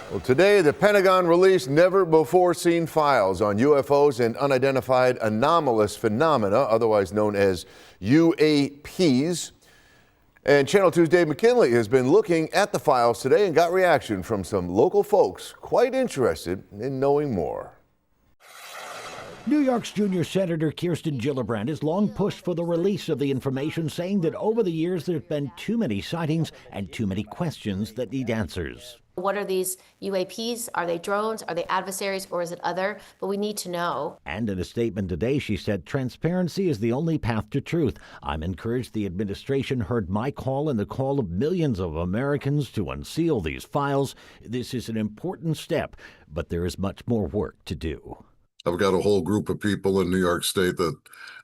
Well, today, the Pentagon released never-before-seen files on UFOs and unidentified anomalous phenomena, otherwise known as UAPs. And Channel 2's Dave McKinley has been looking at the files today and got reaction from some local folks quite interested in knowing more. New York's junior Senator Kirsten Gillibrand has long pushed for the release of the information, saying that over the years there's been too many sightings and too many questions that need answers. What are these UAPs? Are they drones? Are they adversaries? Or is it other? But we need to know. And in a statement today, she said, transparency is the only path to truth. I'm encouraged the administration heard my call and the call of millions of Americans to unseal these files. This is an important step, but there is much more work to do. I've got a whole group of people in New York State that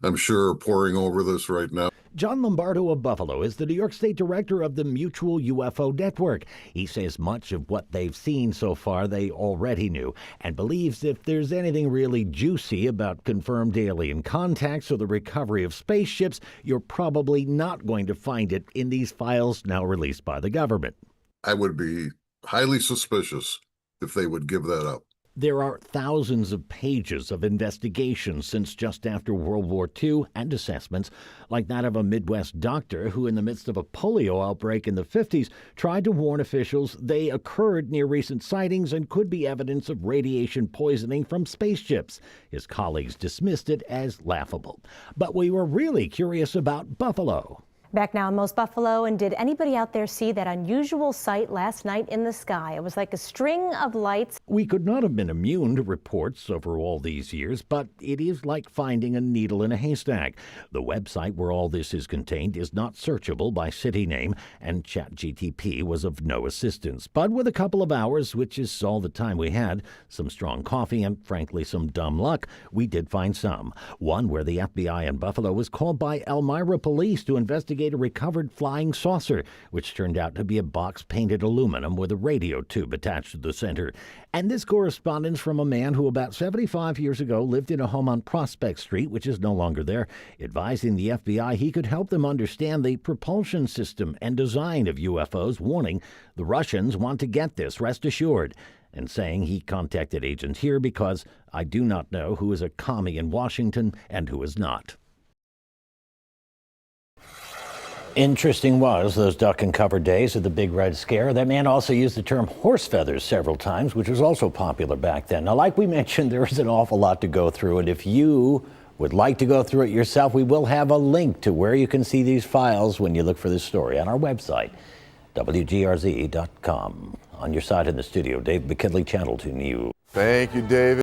I'm sure are poring over this right now. John Lombardo of Buffalo is the New York State director of the Mutual UFO Network. He says much of what they've seen so far they already knew, and believes if there's anything really juicy about confirmed alien contacts or the recovery of spaceships, you're probably not going to find it in these files now released by the government. I would be highly suspicious if they would give that up. There are thousands of pages of investigations since just after World War II and assessments like that of a Midwest doctor who, in the midst of a polio outbreak in the 50s, tried to warn officials they occurred near recent sightings and could be evidence of radiation poisoning from spaceships. His colleagues dismissed it as laughable. But we were really curious about Buffalo. Back now in Most Buffalo, and did anybody out there see that unusual sight last night in the sky? It was like a string of lights. We could not have been immune to reports over all these years, but it is like finding a needle in a haystack. The website where all this is contained is not searchable by city name, and ChatGTP was of no assistance. But with a couple of hours, which is all the time we had, some strong coffee, and frankly some dumb luck, we did find some. One where the FBI in Buffalo was called by Elmira police to investigate a recovered flying saucer, which turned out to be a box painted aluminum with a radio tube attached to the center. And this correspondence from a man who about 75 years ago lived in a home on Prospect Street, which is no longer there, advising the FBI he could help them understand the propulsion system and design of UFOs, warning the Russians want to get this, rest assured, and saying he contacted agents here because I do not know who is a commie in Washington and who is not. Interesting was those duck and cover days of the Big Red Scare. That man also used the term horse feathers several times, which was also popular back then. Now, like we mentioned, there is an awful lot to go through, and if you would like to go through it yourself, we will have a link to where you can see these files when you look for this story on our website, WGRZ.com. On your side in the studio, Dave McKinley, Channel 2 News. Thank you, David.